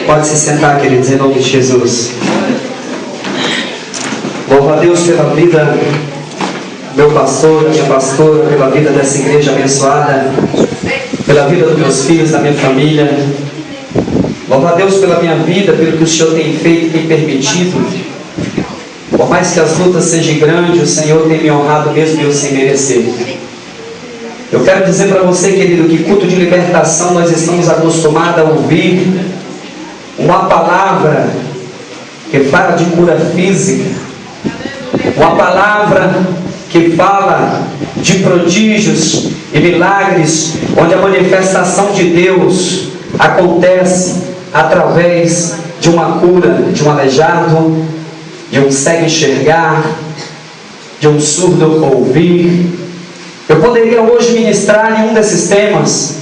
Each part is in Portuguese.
Pode se sentar, queridos, em nome de Jesus. Louvo a Deus pela vida do meu pastor, da minha pastora, pela vida dessa igreja abençoada, pela vida dos meus filhos, da minha família. Louvo a Deus pela minha vida, pelo que o Senhor tem feito e tem permitido. Por mais que as lutas sejam grandes, o Senhor tem me honrado mesmo eu sem merecer. Eu quero dizer para você, querido, que culto de libertação nós estamos acostumados a ouvir uma palavra que fala de cura física, uma palavra que fala de prodígios e milagres, onde a manifestação de Deus acontece através de uma cura, de um aleijado, de um cego enxergar, de um surdo ouvir. Eu poderia hoje ministrar em um desses temas,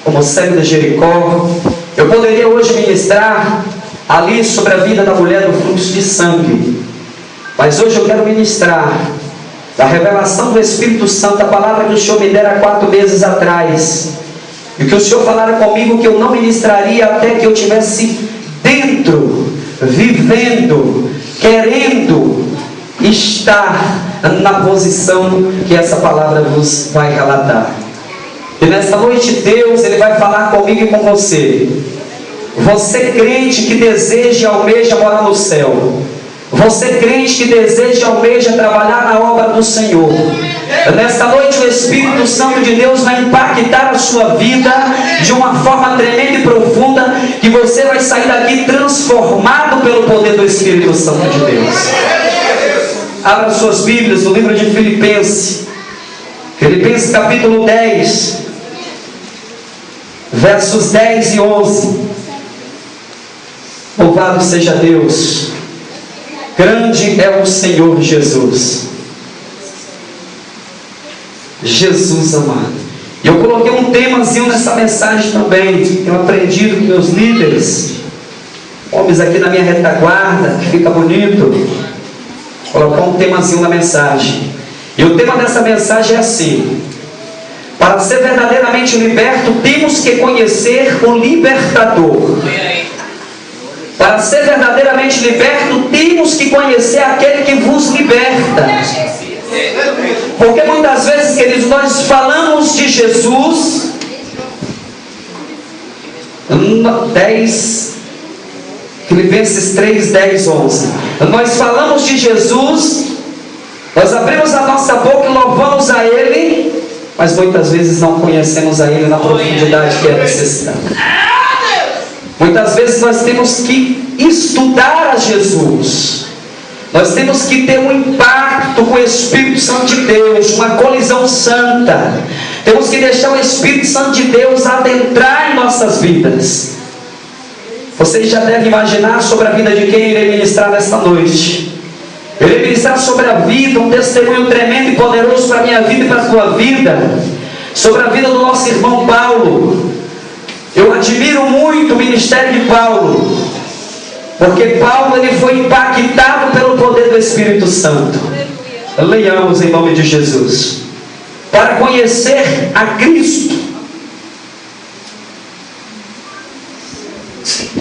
como o cego de Jericó. Eu poderia hoje ministrar ali sobre a vida da mulher do fluxo de sangue. Mas hoje eu quero ministrar da revelação do Espírito Santo, a palavra que o Senhor me dera 4 meses atrás. E que o Senhor falara comigo que eu não ministraria até que eu estivesse dentro, vivendo, querendo estar na posição que essa palavra vos vai relatar. E nesta noite Deus, Ele vai falar comigo e com você. Você crente que deseja e almeja morar no céu. Você crente que deseja e almeja trabalhar na obra do Senhor. Nesta noite o Espírito Santo de Deus vai impactar a sua vida de uma forma tremenda e profunda, que você vai sair daqui transformado pelo poder do Espírito Santo de Deus. Abra suas Bíblias no livro de Filipenses. Filipenses capítulo 10, versos 10 e 11. Louvado seja Deus. Grande é o Senhor Jesus. Jesus amado. E eu coloquei um temazinho nessa mensagem também. Eu aprendi com meus líderes, homens aqui na minha retaguarda, que fica bonito. Colocar um temazinho na mensagem. E o tema dessa mensagem é assim: para ser verdadeiramente liberto, temos que conhecer o libertador. Para ser verdadeiramente liberto, temos que conhecer aquele que vos liberta. Porque muitas vezes, queridos, nós falamos de Jesus. 10, Filipenses 3, 10, 11. Nós falamos de Jesus, nós abrimos a nossa boca e louvamos a Ele, mas muitas vezes não conhecemos a Ele na profundidade que é necessária. Muitas vezes nós temos que estudar a Jesus. Nós temos que ter um impacto com o Espírito Santo de Deus, uma colisão santa. Temos que deixar o Espírito Santo de Deus adentrar em nossas vidas. Vocês já devem imaginar sobre a vida de quem irei ministrar nesta noite. Eu irei ministrar sobre a vida, um testemunho tremendo e poderoso para a minha vida e para a tua vida, sobre a vida do nosso irmão Paulo. Eu admiro muito o ministério de Paulo, porque Paulo ele foi impactado pelo poder do Espírito Santo. Leiamos em nome de Jesus. Para conhecer a Cristo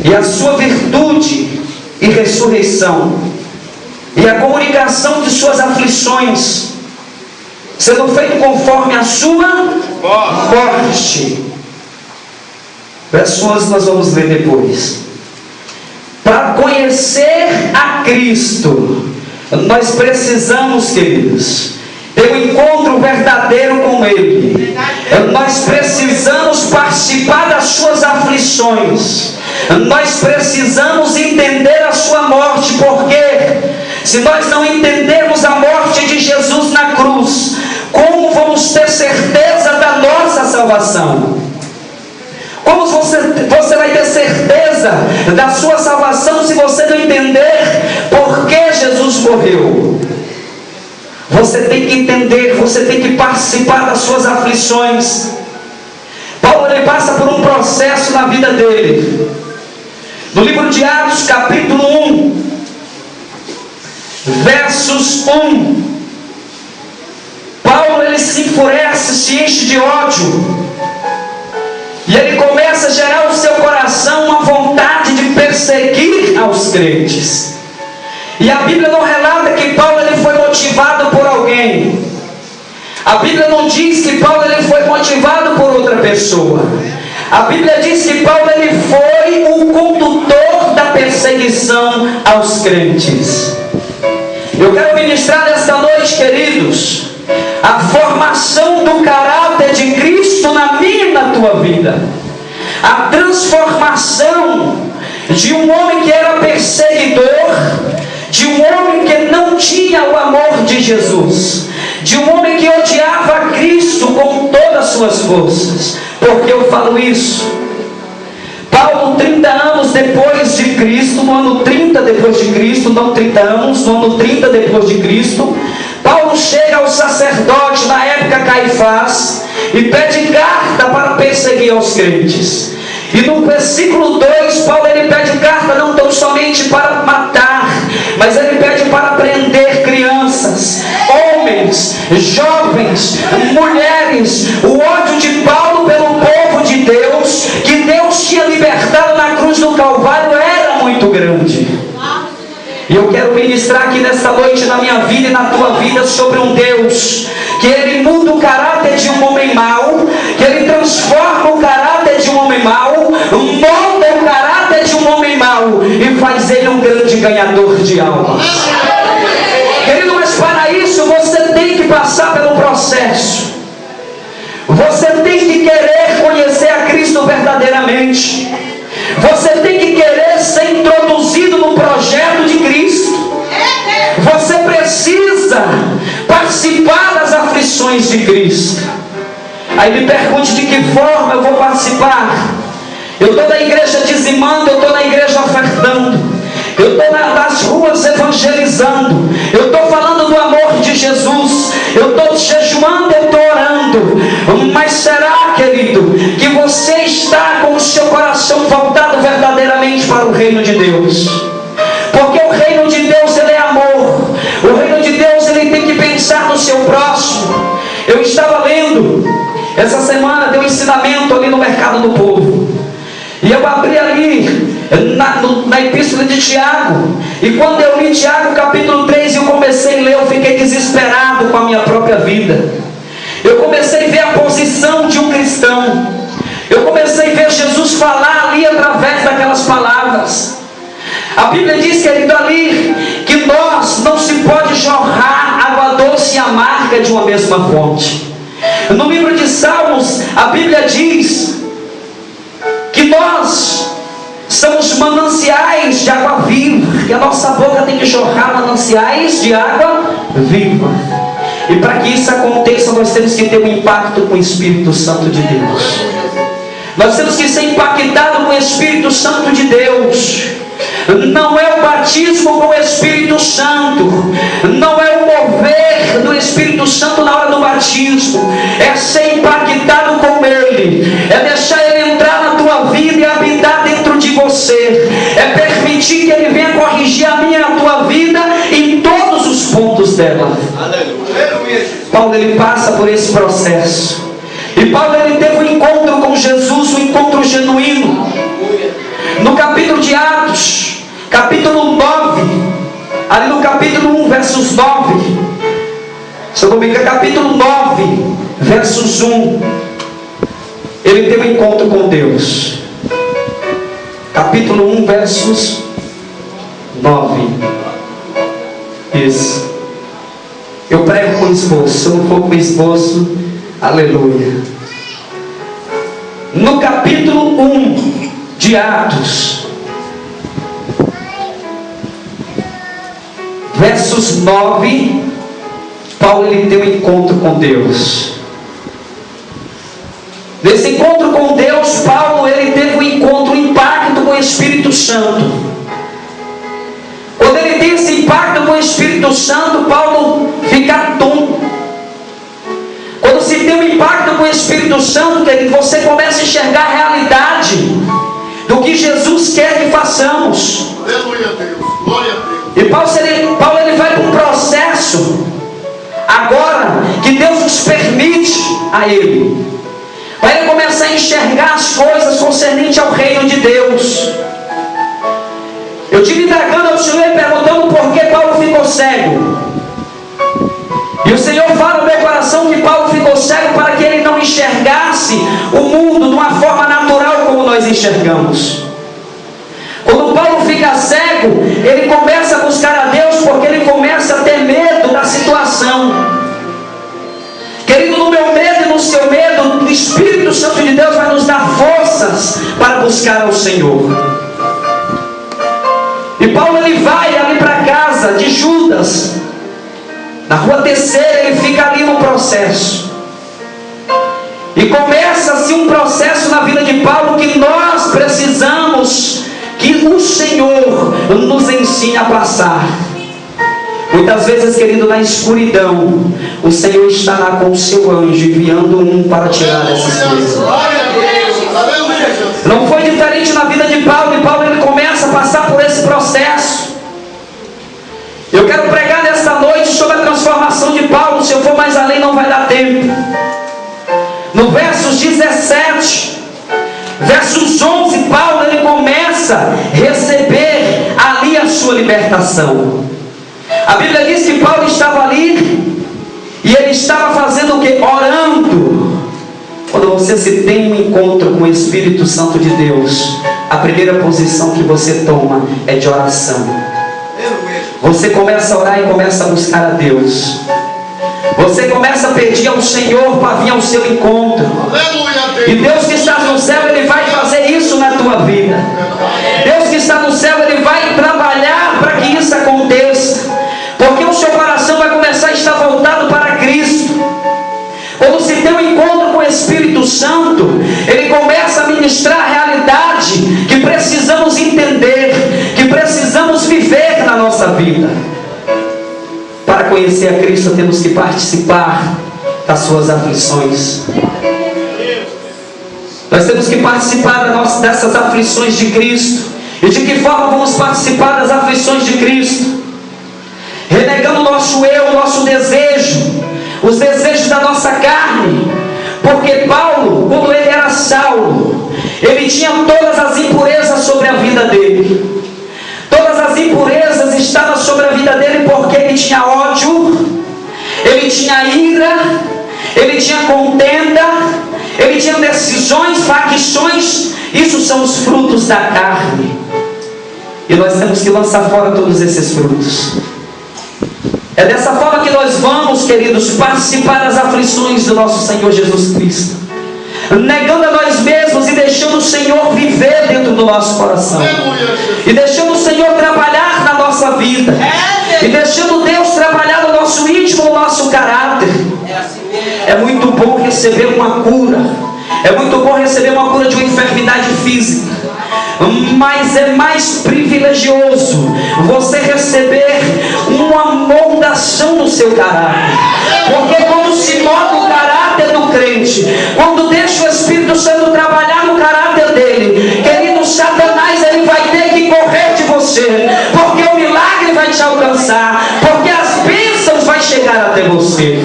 e a sua virtude e ressurreição, e a comunicação de suas aflições, sendo feito conforme a sua morte. Verso 11 nós vamos ler depois. Para conhecer a Cristo, nós precisamos, queridos, ter um encontro verdadeiro com Ele. Nós precisamos participar das suas aflições. Nós precisamos entender a sua morte, porque se nós não entendermos a morte de Jesus na cruz, como vamos ter certeza da nossa salvação? Como você vai ter certeza da sua salvação se você não entender por que Jesus morreu? Você tem que entender, você tem que participar das suas aflições. Paulo ele passa por um processo na vida dele. No livro de Atos, capítulo 1, versos 1. Paulo ele se enfurece, se enche de ódio. E ele começa a gerar no seu coração uma vontade de crentes. E a Bíblia não relata que Paulo ele foi motivado por alguém. A Bíblia não diz que Paulo ele foi motivado por outra pessoa. A Bíblia diz que Paulo ele foi o condutor da perseguição aos crentes. Eu quero ministrar nesta noite, queridos, a formação do caráter de Cristo na minha e na tua vida. A transformação de um homem que era perseguidor, de um homem que não tinha o amor de Jesus, de um homem que odiava Cristo com todas as suas forças. Por que eu falo isso? Paulo, 30 anos depois de Cristo, no ano 30 depois de Cristo, não 30 anos, no ano 30 depois de Cristo, Paulo chega ao sacerdote, na época Caifás, e pede carta para perseguir aos crentes. E no versículo 2, Paulo ele pede carta não tão somente para matar, mas ele pede para prender crianças, homens, jovens, mulheres. O ódio de Paulo pelo povo de Deus, que Deus tinha libertado na cruz do Calvário, era muito grande. E eu quero ministrar aqui nesta noite, na minha vida e na tua vida, sobre um Deus que ele muda o caráter de um homem mau, que ele transforma o caráter de um homem mau, molda o caráter de um homem mau e faz ele um grande ganhador de almas. Querido, mas para isso você tem que passar pelo processo. Você tem que querer conhecer a Cristo verdadeiramente. Você tem que querer ser introduzido no projeto de Cristo. Você precisa participar das aflições de Cristo. Aí me pergunte de que forma eu vou participar. Eu estou na igreja dizimando, eu estou na igreja ofertando, eu estou nas ruas evangelizando, eu estou falando do amor de Jesus, eu estou jejuando, eu estou orando. Mas será, querido, que você está com o seu coração voltado verdadeiramente para o reino de Deus? Porque o reino de Deus ele é amor. O reino de Deus ele tem que pensar no seu próximo. Eu estava lendo essa semana, deu um ensinamento ali no Mercado do Povo, e eu abri ali na epístola de Tiago, e quando eu li Tiago capítulo 3 e eu comecei a ler, eu fiquei desesperado com a minha própria vida. Eu comecei a ver a posição de um cristão. Eu comecei a ver Jesus falar ali através daquelas palavras. A Bíblia diz, querido, ali, que nós não se pode jorrar água doce e amarga de uma mesma fonte. No livro de Salmos, a Bíblia diz que nós somos mananciais de água viva, que a nossa boca tem que jorrar mananciais de água viva. E para que isso aconteça, nós temos que ter um impacto com o Espírito Santo de Deus. Nós temos que ser impactados com o Espírito Santo de Deus. Não é o batismo com o Espírito Santo, não é o mover do Espírito Santo na hora do batismo, é ser impactado com Ele, é deixar Ele entrar na tua vida e habitar dentro de você, é permitir que Ele venha corrigir a minha e a tua vida em todos os pontos dela. Paulo ele passa por esse processo, e Paulo ele teve um encontro com Jesus, um encontro genuíno. No capítulo de Atos, capítulo 9, ali no capítulo 1, versos 9, se eu não me engano, capítulo 9, versos 1, ele teve um encontro com Deus. Capítulo 1, versos 9. Isso. Eu prego com esforço, se eu não for com esforço, aleluia. No capítulo 1 de Atos, versos 9, Paulo ele tem um encontro com Deus. Nesse encontro com Deus, Paulo ele teve um encontro, um impacto com o Espírito Santo. Quando ele tem esse impacto com o Espírito Santo, Paulo fica tonto. Quando se tem um impacto com o Espírito Santo, querido, você começa a enxergar a realidade do que Jesus quer que façamos. Aleluia a Deus, glória a Deus. E Paulo ele vai para um processo agora que Deus nos permite a ele, para ele começar a enxergar as coisas concernentes ao reino de Deus. Eu tive indagando ao Senhor e perguntando por que Paulo ficou cego. E o Senhor fala no meu coração que Paulo ficou cego para que ele não enxergasse o mundo de uma forma natural como nós enxergamos. Quando Paulo fica cego, ele começa a buscar a Deus porque ele começa a ter medo da situação. Querido, no meu medo e no seu medo, o Espírito Santo de Deus vai nos dar forças para buscar ao Senhor. E Paulo ele vai ali para a casa de Judas, na rua Terceira, ele fica ali no processo. E começa-se um processo na vida de Paulo que nós precisamos que o Senhor nos ensine a passar. Muitas vezes, querido, na escuridão, o Senhor está lá com o seu anjo, enviando um para tirar essas coisas. Não foi diferente na vida de Paulo, e Paulo ele começa a passar por esse processo. Eu quero pregar nesta noite sobre a transformação de Paulo. Se eu for mais além, não vai dar tempo. No versos 17, versos 11, Paulo ele começa a receber ali a sua libertação. A Bíblia diz que Paulo estava ali e ele estava fazendo o que? Orando. Quando você se tem um encontro com o Espírito Santo de Deus, a primeira posição que você toma é de oração. Você começa a orar e começa a buscar a Deus. Você começa a pedir ao Senhor para vir ao seu encontro. E Deus que está no céu, Ele vai fazer isso na tua vida. Deus que está no céu, Ele vai trabalhar para que isso aconteça. Porque o seu coração vai começar a estar voltado para Cristo. Quando se tem um encontro com o Espírito Santo, Ele começa a ministrar a realidade que precisamos entender, que precisamos viver na nossa vida. Para conhecer a Cristo, temos que participar das suas aflições. Nós temos que participar dessas aflições de Cristo. E de que forma vamos participar das aflições de Cristo? Renegando o nosso eu, o nosso desejo, os desejos da nossa carne. Porque Paulo, quando ele era Saulo, ele tinha todas as impurezas sobre a vida dele. Todas as impurezas estavam sobre a vida dele porque ele tinha ódio, ele tinha ira, ele tinha contenda, ele tinha decisões, facções. Isso são os frutos da carne. E nós temos que lançar fora todos esses frutos. É dessa forma que nós vamos, queridos, participar das aflições do nosso Senhor Jesus Cristo, negando a nós mesmos e deixando o Senhor viver dentro do nosso coração, e deixando o Senhor trabalhar na nossa vida, e deixando Deus trabalhar no nosso íntimo, no nosso caráter. É muito bom receber uma cura, é muito bom receber uma cura de uma enfermidade física, mas é mais privilegioso você receber uma moldação no seu caráter. Porque quando se molda o caráter do crente, quando deixa o Espírito Santo trabalhar no caráter dele, querido, Satanás ele vai ter que correr de você, porque o milagre vai te alcançar, porque as bênçãos vai chegar até você.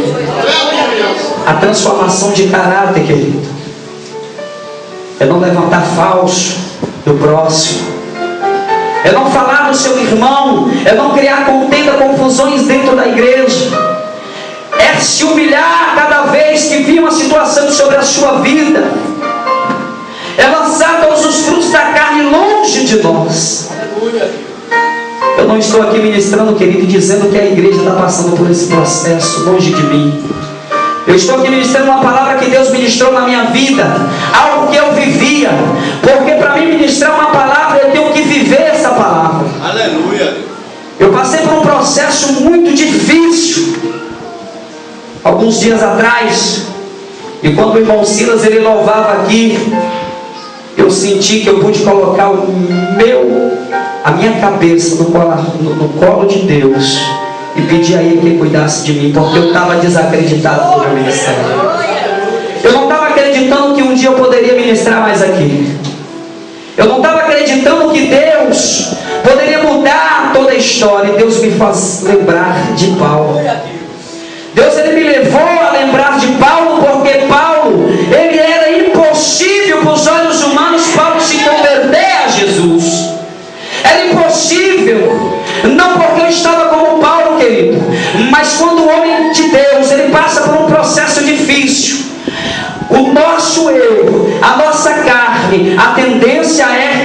A transformação de caráter, querido, é não levantar falso do próximo, é não falar do seu irmão, é não criar contenda, confusões dentro da igreja, é se humilhar cada vez que vir uma situação sobre a sua vida, é lançar todos os frutos da carne longe de nós. Eu não estou aqui ministrando, querido, dizendo que a igreja está passando por esse processo longe de mim. Eu estou aqui ministrando uma palavra que Deus ministrou na minha vida, algo que eu vivia, porque para mim ministrar uma palavra eu tenho que viver essa palavra. Aleluia. Eu passei por um processo muito difícil alguns dias atrás, e quando o irmão Silas ele louvava aqui, eu senti que eu pude colocar a minha cabeça no colo de Deus e pedir a Ele que cuidasse de mim, porque eu estava desacreditado no meu ministério. Eu não estava acreditando que um dia eu poderia ministrar mais aqui. Eu não estava acreditando que Deus poderia mudar toda a história. E Deus me faz lembrar de Paulo. Deus ele me levou a lembrar de Paulo, porque Paulo, ele era impossível para os olhos humanos Paulo se converter a Jesus. Era impossível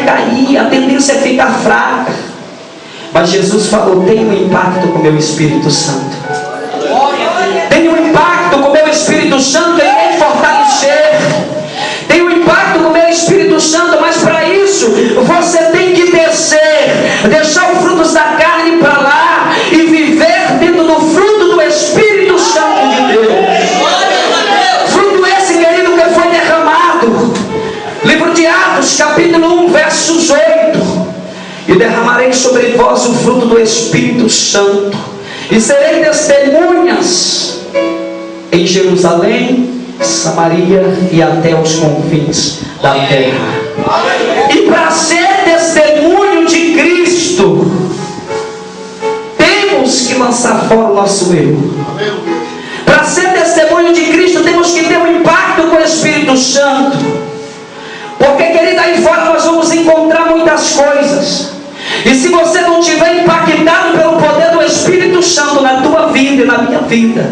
cair, a tendência é ficar fraca. Mas Jesus falou: tem um impacto com o meu Espírito Santo. Tem um impacto com o meu Espírito Santo, ele vai fortalecer. Tem um impacto com o meu Espírito Santo, mas para isso você tem que descer, deixar os frutos da carne para lá e viver dentro do fruto do Espírito Santo de Deus. Fruto esse, querido, que foi derramado. Livro de Atos, capítulo 1, versos 8. E derramarei sobre vós o fruto do Espírito Santo, e serei testemunhas em Jerusalém, Samaria e até os confins da terra. E para ser testemunho de Cristo, temos que lançar fora o nosso eu. Para ser testemunho de Cristo, temos que ter um impacto com o Espírito Santo. Porque, querida, aí fora nós vamos encontrar muitas coisas. E se você não tiver impactado pelo poder do Espírito Santo na tua vida e na minha vida,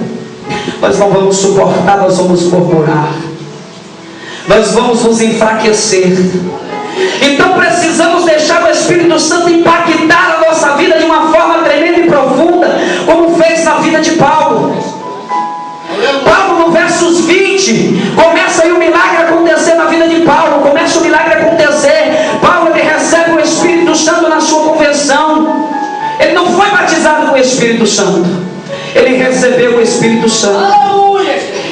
nós não vamos suportar, nós vamos murmurar, nós vamos nos enfraquecer. Então precisamos deixar o Espírito Santo impactar a nossa vida de uma forma tremenda e profunda, como fez na vida de Paulo. Paulo, no versos 20, começa aí o milagre acontecer na vida de Paulo. Começa o milagre acontecer. Paulo, ele recebe o Espírito Santo na sua conversão. Ele não foi batizado com o Espírito Santo, ele recebeu o Espírito Santo.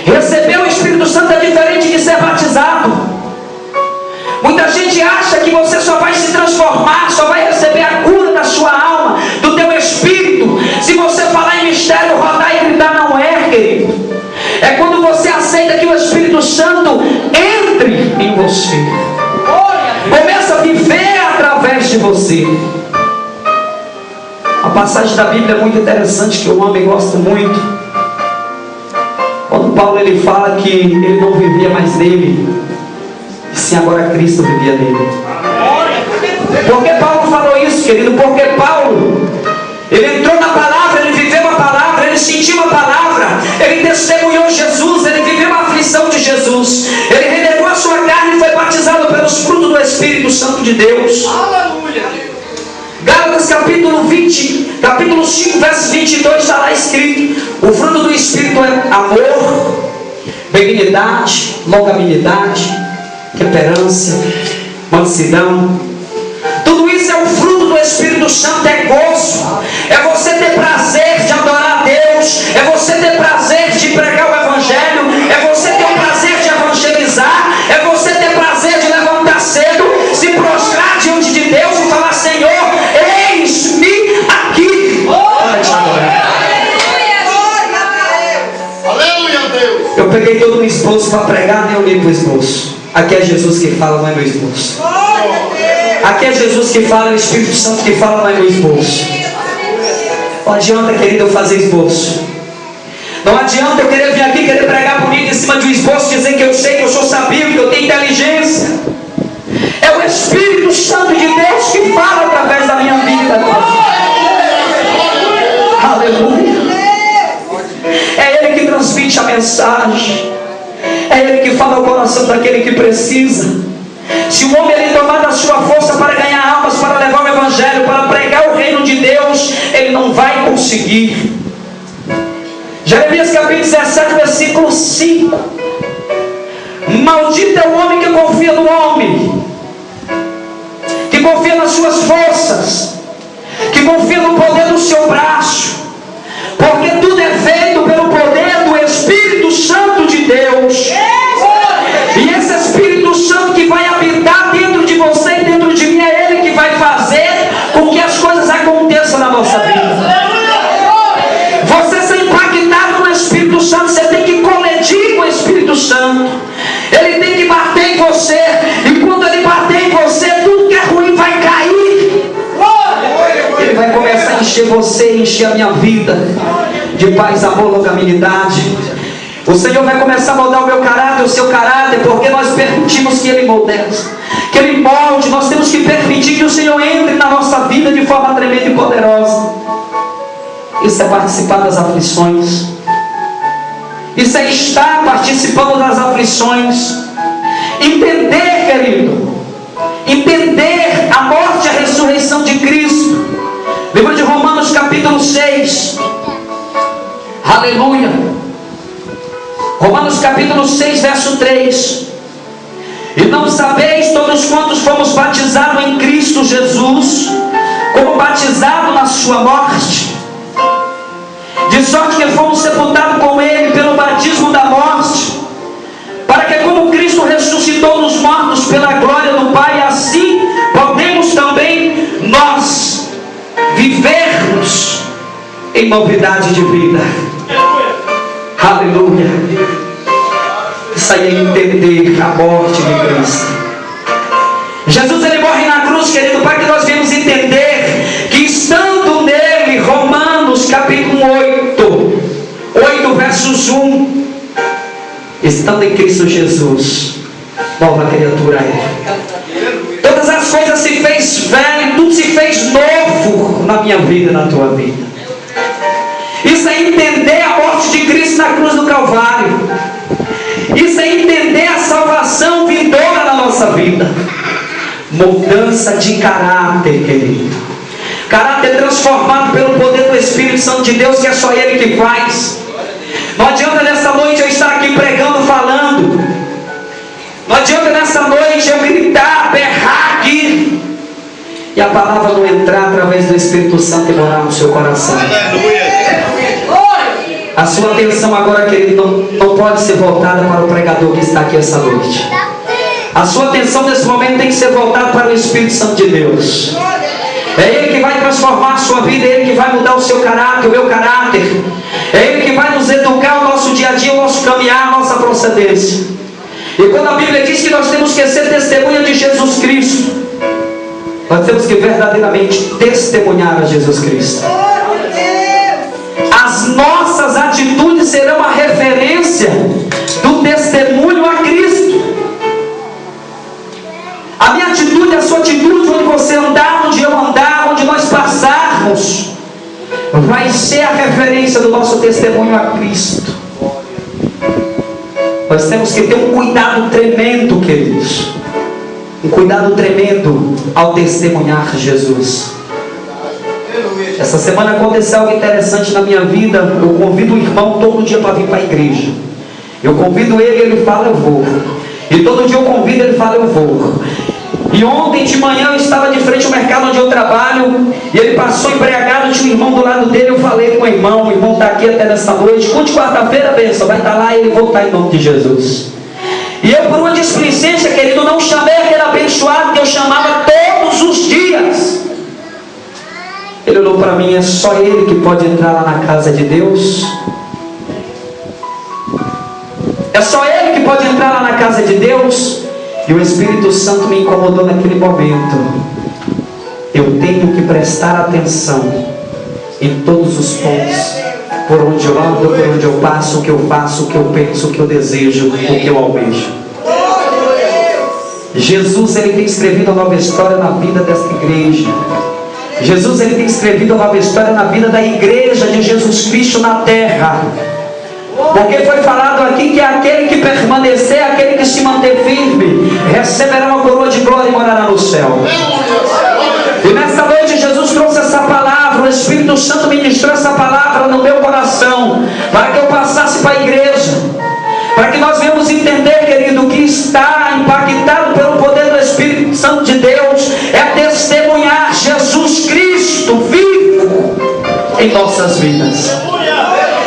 Receber o Espírito Santo é diferente de ser batizado. Muita gente acha que você só vai se transformar, só vai receber a cura da sua alma, do teu espírito, se você falar em mistério, rodar e gritar. Não é, querido. É quando você aceita que o Espírito Santo entre em você, começa a viver através de você. A passagem da Bíblia é muito interessante, que eu amo e gosto muito. Quando Paulo ele fala que ele não vivia mais nele, e sim agora Cristo vivia nele. Por que Paulo falou isso, querido? Porque Paulo, ele entrou na palavra, ele viveu a palavra, ele sentiu a palavra, ele testemunhou Jesus, ele viveu a aflição de Jesus, ele renegou a sua carne e foi batizado pelos frutos do Espírito Santo de Deus. Aleluia. Gálatas capítulo 20, capítulo 5, verso 22, está lá escrito: o fruto do Espírito é amor, benignidade, longanimidade, temperança, mansidão. Tudo isso é o fruto do Espírito Santo. É gozo, é você ter prazer de adorar a Deus, é você ter prazer de pregar o Evangelho, é você ter o prazer de evangelizar, é você ter prazer de levantar cedo, se prostrar diante de Deus e falar: Senhor, eis-me aqui. Para te adorar. Aleluia, Deus. Eu peguei todo o esboço para pregar, nem olhei para o esboço. Aqui é Jesus que fala, não é meu esboço. Aqui é Jesus que fala, é o Espírito Santo que fala, não é meu esboço. Não adianta, querido, eu fazer esboço. Não adianta eu querer vir aqui, querer pregar bonito em cima de um esboço, dizer que eu sei, que eu sou sabio, que eu tenho inteligência. É o Espírito Santo de Deus que fala através da minha vida. Aleluia. É Ele que transmite a mensagem. É Ele que fala ao coração daquele que precisa. Se o homem ele tomar da sua força para ganhar almas, para levar o Evangelho, para pregar o reino de Deus, ele não vai conseguir. Jeremias capítulo 17, versículo 5. Maldito é o homem que confia no homem, que confia nas suas forças, que confia no poder do seu braço, porque tudo é feito pelo poder do Espírito Santo de Deus. E esse Espírito Santo que vai habitar dentro de você e dentro de mim, é Ele que vai fazer com que as coisas aconteçam na nossa vida. Você ser impactado no Espírito Santo, você tem que colidir com o Espírito Santo. Ele tem que bater em você, e quando Ele bater em você, tudo que é ruim vai cair. Ele vai começar a encher você, encher a minha vida de paz, amor, longanimidade. O Senhor vai começar a moldar o meu caráter, o seu caráter, porque nós permitimos que Ele molde, que Ele molde. Nós temos que permitir que o Senhor entre na nossa vida de forma tremenda e poderosa. Isso é participar das aflições. Isso é estar participando das aflições. Entender, querido, entender Aleluia. Romanos capítulo 6, verso 3. E não sabeis todos quantos fomos batizados em Cristo Jesus, como batizados na sua morte, de sorte que fomos sepultados com Ele pelo batismo da morte, para que como Cristo ressuscitou dos mortos pela glória do Pai, assim podemos também nós vivermos em novidade de vida. Aleluia. Isso aí é entender a morte de Cristo. Jesus, ele morre na cruz, querido, para que nós venhamos entender que estando nele, Romanos capítulo 8 versos 1, estando em Cristo Jesus, nova criatura é. Todas as coisas se fez velho, tudo se fez novo na minha vida e na tua vida. Isso é entender a morte de Cristo na cruz do Calvário. Isso é entender a salvação vindoura na nossa vida. Mudança de caráter, querido. Caráter transformado pelo poder do Espírito Santo de Deus, que é só Ele que faz. Não adianta nessa noite eu estar aqui pregando, falando. Não adianta nessa noite eu gritar, berrar aqui, e a palavra não entrar através do Espírito Santo e morar no seu coração. A sua atenção agora, querido, não pode ser voltada para o pregador que está aqui essa noite. A sua atenção nesse momento tem que ser voltada para o Espírito Santo de Deus. É Ele que vai transformar a sua vida, é Ele que vai mudar o seu caráter, o meu caráter. É Ele que vai nos educar o nosso dia a dia, o nosso caminhar, a nossa procedência. E quando a Bíblia diz que nós temos que ser testemunha de Jesus Cristo, nós temos que verdadeiramente testemunhar a Jesus Cristo. As nossas atitudes serão a referência do testemunho a Cristo. A minha atitude, a sua atitude, onde você andar, onde eu andar, onde nós passarmos, vai ser a referência do nosso testemunho a Cristo. Nós temos que ter um cuidado tremendo, queridos. Um cuidado tremendo ao testemunhar Jesus. Essa semana aconteceu algo interessante na minha vida. Eu convido o irmão todo dia para vir para a igreja. Eu convido ele fala, eu vou. E todo dia eu convido, ele fala, eu vou. E ontem de manhã eu estava de frente ao mercado onde eu trabalho, e ele passou embriagado, tinha um irmão do lado dele. Eu falei com o irmão está aqui até nessa noite, de quarta-feira, benção, vai estar lá e ele voltar em nome de Jesus. E eu, por uma displicência, querido, não chamei aquele abençoado que eu chamava todos os dias. Ele olhou para mim, é só ele que pode entrar lá na casa de Deus? É só ele que pode entrar lá na casa de Deus? E o Espírito Santo me incomodou naquele momento. Eu tenho que prestar atenção em todos os pontos, por onde eu ando, por onde eu passo, o que eu faço, o que eu penso, o que eu desejo, o que eu almejo. Jesus, ele tem escrevido uma nova história na vida desta igreja. Jesus, ele tem escrevido uma nova história na vida da igreja de Jesus Cristo na terra. Porque foi falado aqui que aquele que permanecer, aquele que se manter firme, receberá uma coroa de glória e morará no céu. E nessa noite Jesus trouxe essa palavra, o Espírito Santo ministrou essa palavra no meu coração, para que eu passasse para a igreja, para que nós venhamos entender, querido, que está impactado pelo poder do Espírito Santo de Deus é testemunhar Jesus Cristo vivo em nossas vidas.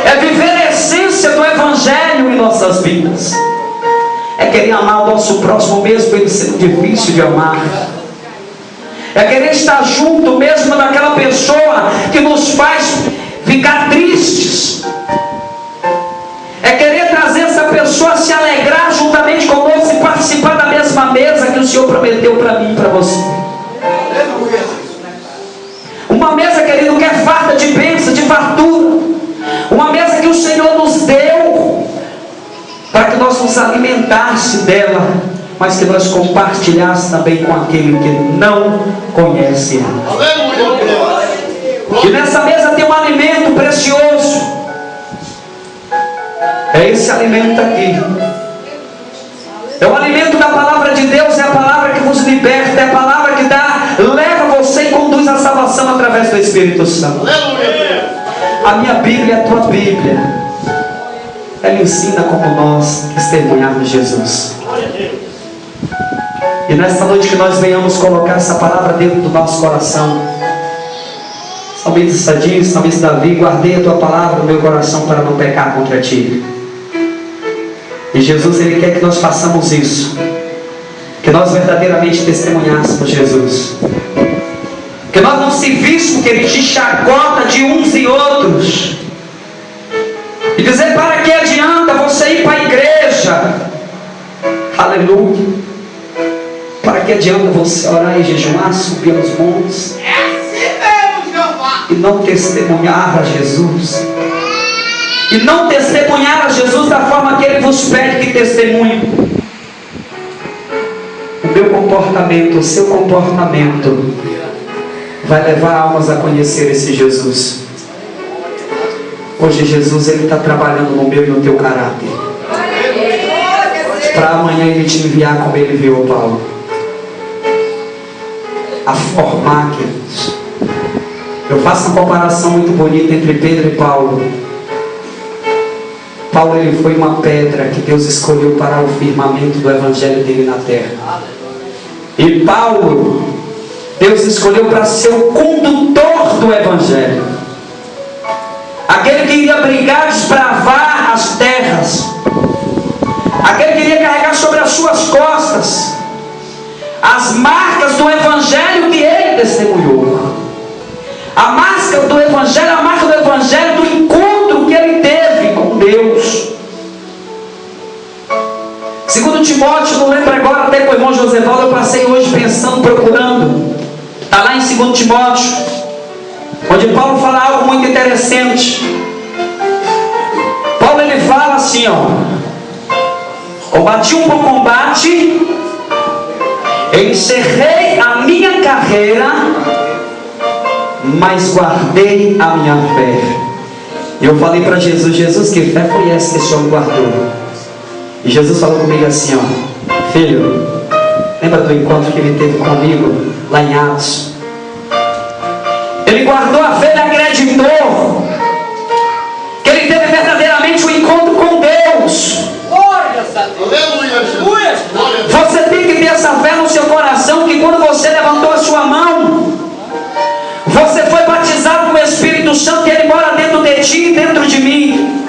É viver a essência do Evangelho em nossas vidas. É querer amar o nosso próximo mesmo ele sendo difícil de amar. É querer estar junto mesmo daquela pessoa que nos faz ficar tristes. É querer trazer essa pessoa a se alegrar juntamente conosco e participar da mesma mesa que o Senhor prometeu para mim e para você. Uma mesa, querido, que é farta de bênção, de fartura. Uma mesa que o Senhor nos deu para que nós nos alimentássemos dela, mas que nós compartilhássemos também com aquele que não conhece ela. E nessa mesa tem um alimento precioso. É esse alimento aqui. É o alimento da palavra de Deus, é a palavra que vos liberta, é a palavra que dá, leva você e conduz a salvação através do Espírito Santo. A minha Bíblia é a tua Bíblia. Ela ensina como nós testemunharmos Jesus. E nesta noite que nós venhamos colocar essa palavra dentro do nosso coração. Salmista diz, salmista Davi: guardei a tua palavra no meu coração para não pecar contra ti. E Jesus, Ele quer que nós façamos isso, que nós verdadeiramente testemunhássemos Jesus, que nós não se víssemos, queridos, de chacota de uns e outros, e dizer: para que adianta você ir para a igreja? Aleluia. Para que adianta você orar e jejuar, subir aos montes e não testemunhar a Jesus? E não testemunhar a Jesus da forma que Ele vos pede que testemunhe. O meu comportamento, o seu comportamento vai levar almas a conhecer esse Jesus. Hoje Jesus, Ele está trabalhando no meu e no teu caráter, para amanhã Ele te enviar como Ele enviou Paulo, a formar, queridos. Eu faço uma comparação muito bonita entre Pedro e Paulo. Paulo, ele foi uma pedra que Deus escolheu para o firmamento do evangelho dele na terra. E Paulo, Deus escolheu para ser o condutor do evangelho, aquele que iria brigar, desbravar as terras, aquele que iria carregar sobre as suas costas as marcas do evangelho que ele testemunhou. A marca do evangelho, do encontro que ele teve com Deus. Segundo Timóteo, não lembro agora, até com o irmão Josevaldo eu passei hoje pensando, procurando. Está lá em 2 Timóteo, onde Paulo fala algo muito interessante. Paulo, ele fala assim, combati um bom combate, encerrei a minha carreira, mas guardei a minha fé. E eu falei para Jesus: Jesus, que fé foi essa que esse homem guardou? E Jesus falou comigo assim: filho, lembra do encontro que ele teve comigo lá em Atos? Ele guardou a fé, ele acreditou que ele teve verdadeiramente um encontro com Deus. Você tem que ter essa fé no seu coração, que quando você levantou a sua mão, você foi batizado com o Espírito Santo, e Ele mora dentro de ti e dentro de mim.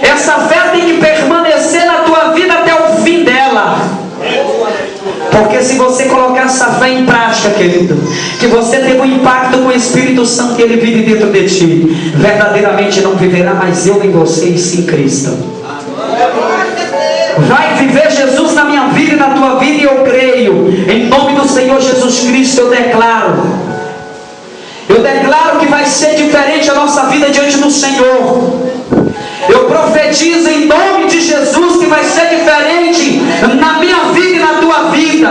Essa fé tem que permanecer na tua vida até o fim dela. Porque se você colocar essa fé em prática, querido, que você teve um impacto com o Espírito Santo, que Ele vive dentro de ti, verdadeiramente não viverá mais eu nem você, e sim Cristo. Vai viver Jesus na minha vida e na tua vida, e eu creio, em nome do Senhor Jesus Cristo, eu declaro que vai ser diferente a nossa vida diante do Senhor. Eu profetizo em nome de Jesus que vai ser diferente na minha vida e na tua vida.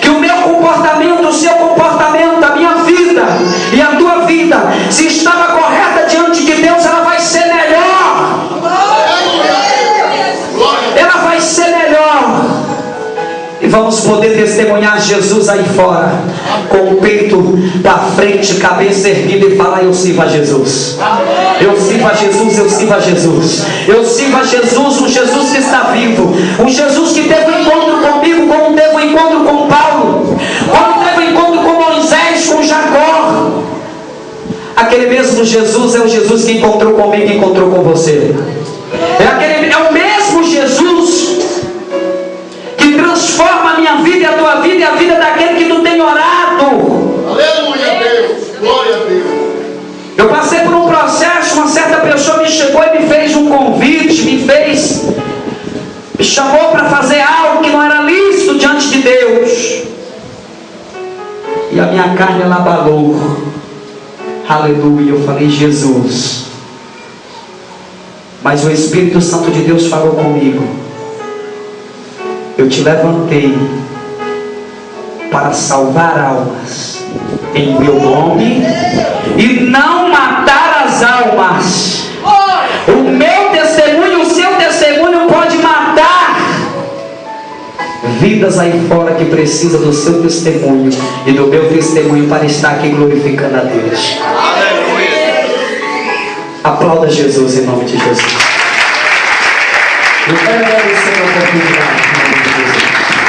Que o meu comportamento, o seu comportamento, a minha vida e a tua vida, se estava correta diante de Deus, ela vai ser melhor. Ela vai ser melhor. E vamos poder testemunhar Jesus aí fora, com o peito para frente, cabeça erguida, e falar: eu sirvo a Jesus. Eu sirvo a Jesus, eu sirvo a Jesus. Eu sirvo a Jesus, um Jesus que está vivo. Um Jesus que teve um encontro comigo, como teve um encontro com Paulo, como teve um encontro com Moisés, com Jacó. Aquele mesmo Jesus é o Jesus que encontrou comigo e encontrou com você. É o mesmo Jesus que transforma a minha vida e a tua vida e a vida daquele que tu tem orado. Aleluia, Deus. Glória a Deus. Eu passei por um processo, uma certa pessoa me chegou e me fez um convite, me chamou para fazer algo que não era lícito diante de Deus. E a minha carne, ela abalou. Aleluia. Eu falei: Jesus. Mas o Espírito Santo de Deus falou comigo: eu te levantei para salvar almas em meu nome e não matar as almas. O meu testemunho, o seu testemunho pode matar vidas aí fora que precisam do seu testemunho e do meu testemunho para estar aqui glorificando a Deus. Aplauda Jesus em nome de Jesus. Eu quero agradecer a oportunidade.